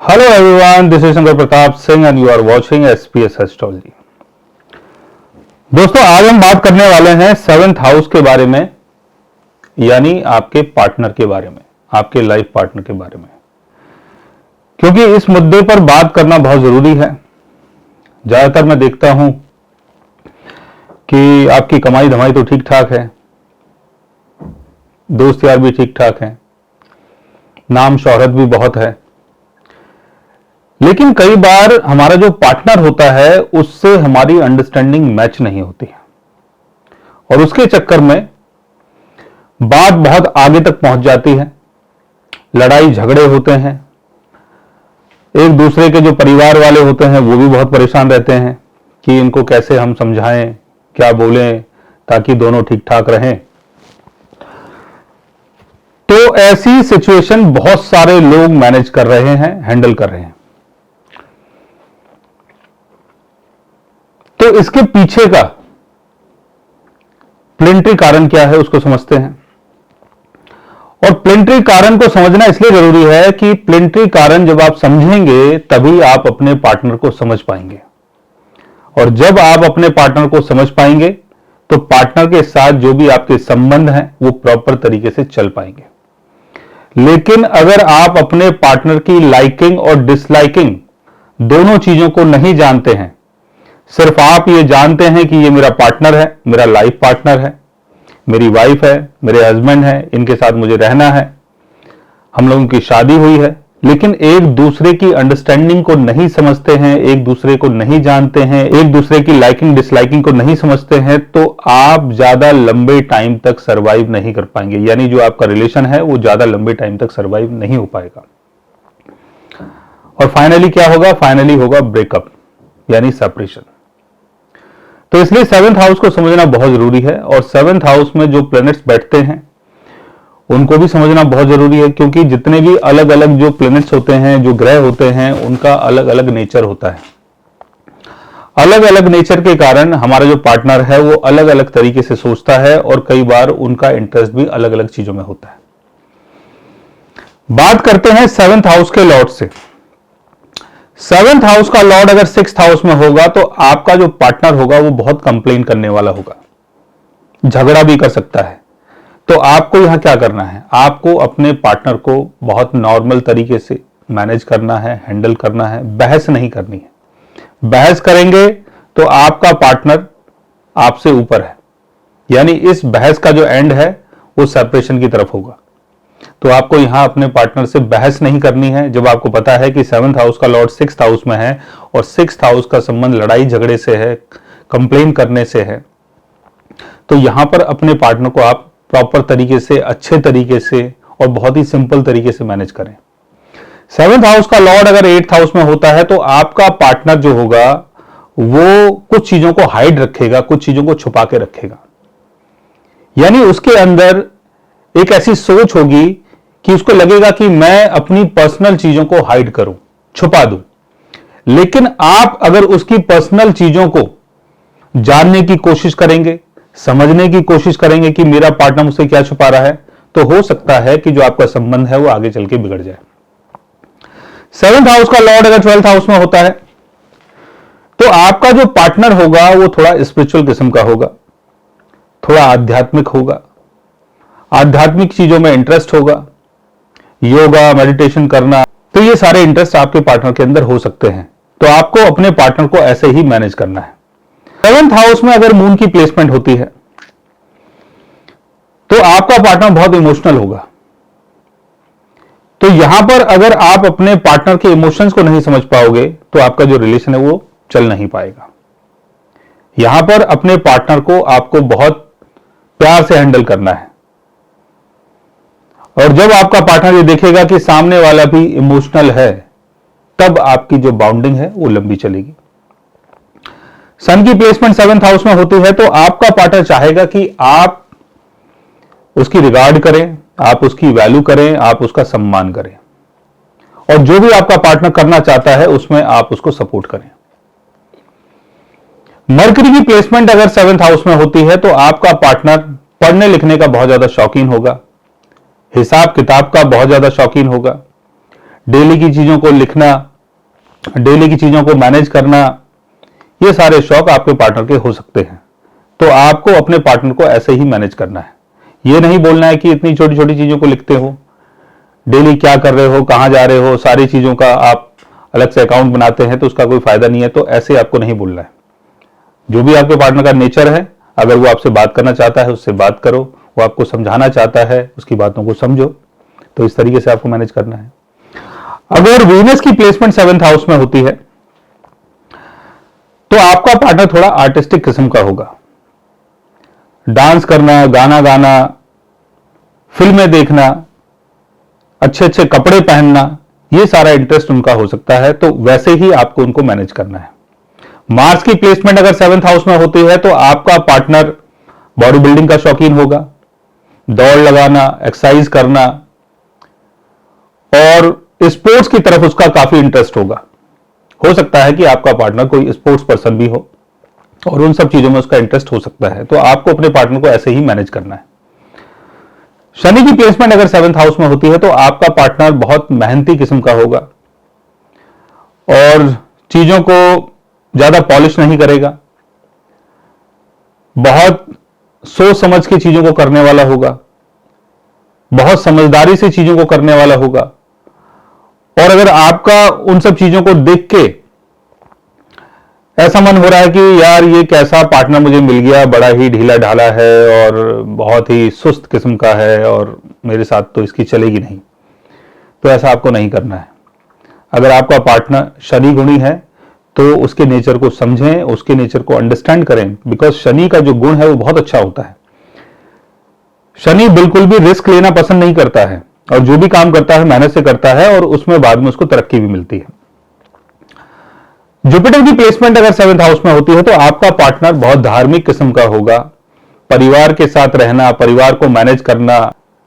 Hello everyone, this is Shankar Pratap Singh and you are watching SPS Astrology। दोस्तों आज हम बात करने वाले हैं सेवेंथ हाउस के बारे में, यानी आपके पार्टनर के बारे में, आपके लाइफ पार्टनर के बारे में, क्योंकि इस मुद्दे पर बात करना बहुत जरूरी है। ज्यादातर मैं देखता हूं कि आपकी कमाई धमाई तो ठीक ठाक है, दोस्त यार भी ठीक ठाक हैं, नाम शोहरत भी बहुत है, लेकिन कई बार हमारा जो पार्टनर होता है उससे हमारी अंडरस्टैंडिंग मैच नहीं होती है और उसके चक्कर में बात बहुत आगे तक पहुंच जाती है। लड़ाई झगड़े होते हैं, एक दूसरे के जो परिवार वाले होते हैं वो भी बहुत परेशान रहते हैं कि इनको कैसे हम समझाएं, क्या बोलें ताकि दोनों ठीक ठाक रहें। तो ऐसी सिचुएशन बहुत सारे लोग मैनेज कर रहे हैं, हैंडल कर रहे हैं। तो इसके पीछे का प्लेनेटरी कारण क्या है उसको समझते हैं। और प्लेनेटरी कारण को समझना इसलिए जरूरी है कि प्लेनेटरी कारण जब आप समझेंगे तभी आप अपने पार्टनर को समझ पाएंगे, और जब आप अपने पार्टनर को समझ पाएंगे तो पार्टनर के साथ जो भी आपके संबंध हैं वो प्रॉपर तरीके से चल पाएंगे। लेकिन अगर आप अपने पार्टनर की लाइकिंग और डिसलाइकिंग दोनों चीजों को नहीं जानते हैं, सिर्फ आप ये जानते हैं कि ये मेरा पार्टनर है, मेरा लाइफ पार्टनर है, मेरी वाइफ है, मेरे हस्बैंड है, इनके साथ मुझे रहना है, हम लोगों की शादी हुई है, लेकिन एक दूसरे की अंडरस्टैंडिंग को नहीं समझते हैं, एक दूसरे को नहीं जानते हैं, एक दूसरे की लाइकिंग डिसलाइकिंग को नहीं समझते हैं, तो आप ज्यादा लंबे टाइम तक सर्वाइव नहीं कर पाएंगे। यानी जो आपका रिलेशन है वो ज्यादा लंबे टाइम तक सर्वाइव नहीं हो पाएगा। और फाइनली क्या होगा? फाइनली होगा ब्रेकअप, यानी सेपरेशन। तो इसलिए सेवेंथ हाउस को समझना बहुत जरूरी है, और सेवेंथ हाउस में जो प्लैनेट्स बैठते हैं उनको भी समझना बहुत जरूरी है, क्योंकि जितने भी अलग अलग जो प्लैनेट्स होते हैं, जो ग्रह होते हैं, उनका अलग अलग नेचर होता है। अलग अलग नेचर के कारण हमारा जो पार्टनर है वो अलग अलग तरीके से सोचता है, और कई बार उनका इंटरेस्ट भी अलग अलग चीजों में होता है। बात करते हैं सेवेंथ हाउस के लॉर्ड से। सेवेंथ हाउस का लॉर्ड अगर सिक्स्थ हाउस में होगा तो आपका जो पार्टनर होगा वो बहुत कंप्लेन करने वाला होगा, झगड़ा भी कर सकता है। तो आपको यहां क्या करना है? आपको अपने पार्टनर को बहुत नॉर्मल तरीके से मैनेज करना है, हैंडल करना है, बहस नहीं करनी है। बहस करेंगे तो आपका पार्टनर आपसे ऊपर है, यानी इस बहस का जो एंड है वो सेपरेशन की तरफ होगा। तो आपको यहां अपने पार्टनर से बहस नहीं करनी है। जब आपको पता है कि सेवंथ हाउस का लॉर्ड सिक्स्थ हाउस में है और सिक्स्थ हाउस का संबंध लड़ाई झगड़े से है, कंप्लेन करने से है, तो यहां पर अपने पार्टनर को आप प्रॉपर तरीके से, अच्छे तरीके से और बहुत ही सिंपल तरीके से मैनेज करें। सेवंथ हाउस का लॉर्ड अगर एट्थ हाउस में होता है तो आपका पार्टनर जो होगा वो कुछ चीजों को हाइड रखेगा, कुछ चीजों को छुपा के रखेगा। यानी उसके अंदर एक ऐसी सोच होगी कि उसको लगेगा कि मैं अपनी पर्सनल चीजों को हाइड करूं, छुपा दूं। लेकिन आप अगर उसकी पर्सनल चीजों को जानने की कोशिश करेंगे, समझने की कोशिश करेंगे कि मेरा पार्टनर मुझसे क्या छुपा रहा है, तो हो सकता है कि जो आपका संबंध है वो आगे चल के बिगड़ जाए। सेवंथ हाउस का लॉर्ड अगर ट्वेल्थ हाउस में होता है तो आपका जो पार्टनर होगा वो थोड़ा स्पिरिचुअल किस्म का होगा, थोड़ा आध्यात्मिक होगा, आध्यात्मिक चीजों में इंटरेस्ट होगा, योगा, मेडिटेशन करना, तो ये सारे इंटरेस्ट आपके पार्टनर के अंदर हो सकते हैं। तो आपको अपने पार्टनर को ऐसे ही मैनेज करना है। सेवंथ हाउस में अगर मून की प्लेसमेंट होती है तो आपका पार्टनर बहुत इमोशनल होगा। तो यहां पर अगर आप अपने पार्टनर के इमोशंस को नहीं समझ पाओगे तो आपका जो रिलेशन है वो चल नहीं पाएगा। यहां पर अपने पार्टनर को आपको बहुत प्यार से हैंडल करना है, और जब आपका पार्टनर ये देखेगा कि सामने वाला भी इमोशनल है, तब आपकी जो बाउंडिंग है वो लंबी चलेगी। सन की प्लेसमेंट सेवंथ हाउस में होती है तो आपका पार्टनर चाहेगा कि आप उसकी रिगार्ड करें, आप उसकी वैल्यू करें, आप उसका सम्मान करें, और जो भी आपका पार्टनर करना चाहता है उसमें आप उसको सपोर्ट करें। मरकरी की प्लेसमेंट अगर सेवंथ हाउस में होती है तो आपका पार्टनर पढ़ने लिखने का बहुत ज्यादा शौकीन होगा, हिसाब किताब का बहुत ज्यादा शौकीन होगा, डेली की चीजों को लिखना, डेली की चीजों को मैनेज करना, ये सारे शौक आपके पार्टनर के हो सकते हैं। तो आपको अपने पार्टनर को ऐसे ही मैनेज करना है। ये नहीं बोलना है कि इतनी छोटी छोटी चीजों को लिखते हो, डेली क्या कर रहे हो, कहां जा रहे हो, सारी चीजों का आप अलग से अकाउंट बनाते हैं तो उसका कोई फायदा नहीं है। तो ऐसे आपको नहीं बोलना है। जो भी आपके पार्टनर का नेचर है, अगर वो आपसे बात करना चाहता है उससे बात करो, वो आपको समझाना चाहता है उसकी बातों को समझो। तो इस तरीके से आपको मैनेज करना है। अगर वीनस की प्लेसमेंट 7th हाउस में होती है तो आपका पार्टनर थोड़ा आर्टिस्टिक किस्म का होगा। डांस करना, गाना गाना, फिल्में देखना, अच्छे अच्छे कपड़े पहनना, ये सारा इंटरेस्ट उनका हो सकता है। तो वैसे ही आपको उनको मैनेज करना है। मार्स की प्लेसमेंट अगर 7th हाउस में होती है तो आपका पार्टनर बॉडी बिल्डिंग का शौकीन होगा, दौड़ लगाना, एक्सरसाइज करना और स्पोर्ट्स की तरफ उसका काफी इंटरेस्ट होगा। हो सकता है कि आपका पार्टनर कोई स्पोर्ट्स पर्सन भी हो और उन सब चीजों में उसका इंटरेस्ट हो सकता है। तो आपको अपने पार्टनर को ऐसे ही मैनेज करना है। शनि की प्लेसमेंट अगर 7th हाउस में होती है तो आपका पार्टनर बहुत मेहनती किस्म का होगा और चीजों को ज्यादा पॉलिश नहीं करेगा, बहुत सोच समझ के चीजों को करने वाला होगा, बहुत समझदारी से चीजों को करने वाला होगा। और अगर आपका उन सब चीजों को देख के ऐसा मन हो रहा है कि यार ये कैसा पार्टनर मुझे मिल गया, बड़ा ही ढीला ढाला है और बहुत ही सुस्त किस्म का है और मेरे साथ तो इसकी चलेगी नहीं, तो ऐसा आपको नहीं करना है। अगर आपका पार्टनर शनि गुणी है तो उसके नेचर को समझें, उसके नेचर को अंडरस्टैंड करें, बिकॉज शनि का जो गुण है वो बहुत अच्छा होता है। शनि बिल्कुल भी रिस्क लेना पसंद नहीं करता है और जो भी काम करता है मेहनत से करता है और उसमें बाद में उसको तरक्की भी मिलती है। जुपिटर की प्लेसमेंट अगर 7th हाउस में होती है तो आपका पार्टनर बहुत धार्मिक किस्म का होगा। परिवार के साथ रहना, परिवार को मैनेज करना,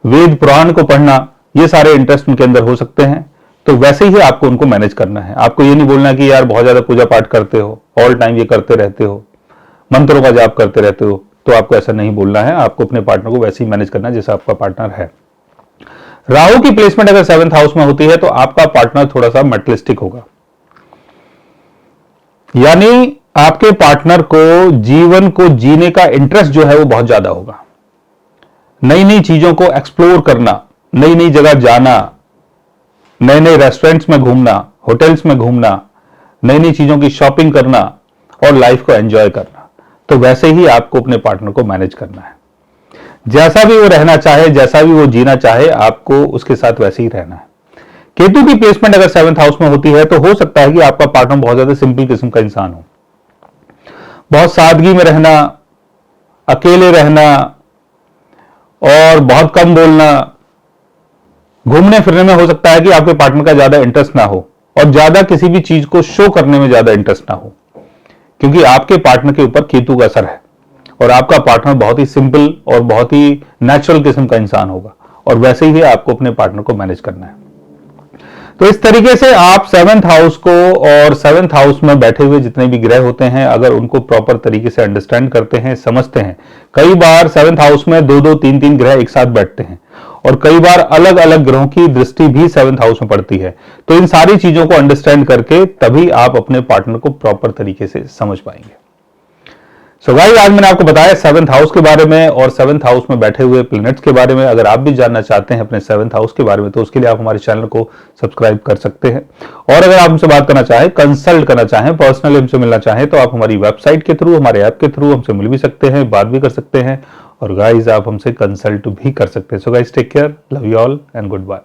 वेद पुराण को पढ़ना, ये सारे इंटरेस्ट उनके अंदर हो सकते हैं। तो वैसे ही आपको उनको मैनेज करना है। आपको ये नहीं बोलना कि यार बहुत ज्यादा पूजा पाठ करते हो, ऑल टाइम ये करते रहते हो, मंत्रों का जाप करते रहते हो, तो आपको ऐसा नहीं बोलना है। आपको अपने पार्टनर को वैसे ही मैनेज करना है जैसा आपका पार्टनर है। राहु की प्लेसमेंट अगर 7th हाउस में होती है तो आपका पार्टनर थोड़ा सा मटेरियलिस्टिक होगा, यानी आपके पार्टनर को जीवन को जीने का इंटरेस्ट जो है वो बहुत ज्यादा होगा। नई नई चीजों को एक्सप्लोर करना, नई नई जगह जाना, नए नए रेस्टोरेंट्स में घूमना, होटल्स में घूमना, नई नई चीजों की शॉपिंग करना और लाइफ को एंजॉय करना। तो वैसे ही आपको अपने पार्टनर को मैनेज करना है। जैसा भी वो रहना चाहे, जैसा भी वो जीना चाहे, आपको उसके साथ वैसे ही रहना है। केतु की प्लेसमेंट अगर 7th हाउस में होती है तो हो सकता है कि आपका पार्टनर बहुत ज्यादा सिंपल किस्म का इंसान हो, बहुत सादगी में रहना, अकेले रहना और बहुत कम बोलना। घूमने फिरने में हो सकता है कि आपके पार्टनर का ज्यादा इंटरेस्ट ना हो और ज्यादा किसी भी चीज को शो करने में ज्यादा इंटरेस्ट ना हो, क्योंकि आपके पार्टनर के ऊपर केतु का असर है और आपका पार्टनर बहुत ही सिंपल और बहुत ही नेचुरल किस्म का इंसान होगा और वैसे ही आपको अपने पार्टनर को मैनेज करना है। तो इस तरीके से आप 7th हाउस को और 7th हाउस में बैठे हुए जितने भी ग्रह होते हैं, अगर उनको प्रॉपर तरीके से अंडरस्टैंड करते हैं, समझते हैं। कई बार 7th हाउस में 2-2, 3-3 ग्रह एक साथ बैठते हैं और कई बार अलग अलग ग्रहों की दृष्टि भी 7th हाउस में पड़ती है। तो इन सारी चीजों को अंडरस्टैंड करके तभी आप अपने पार्टनर को प्रॉपर तरीके से समझ पाएंगे। सो गाइस, आज मैंने आपको बताया 7th हाउस के बारे में और 7th हाउस में बैठे हुए प्लैनेट्स के बारे में। अगर आप भी जानना चाहते हैं अपने 7th हाउस के बारे में तो उसके लिए आप हमारे चैनल को सब्सक्राइब कर सकते हैं। और अगर आप हमसे बात करना चाहें, कंसल्ट करना चाहें, पर्सनली हमसे मिलना चाहें तो आप हमारी वेबसाइट के थ्रू, हमारे ऐप के थ्रू हमसे मिल भी सकते हैं, बात भी कर सकते हैं और गाइस आप हमसे कंसल्ट भी कर सकते हैं। So guys, take care, love you all and good bye.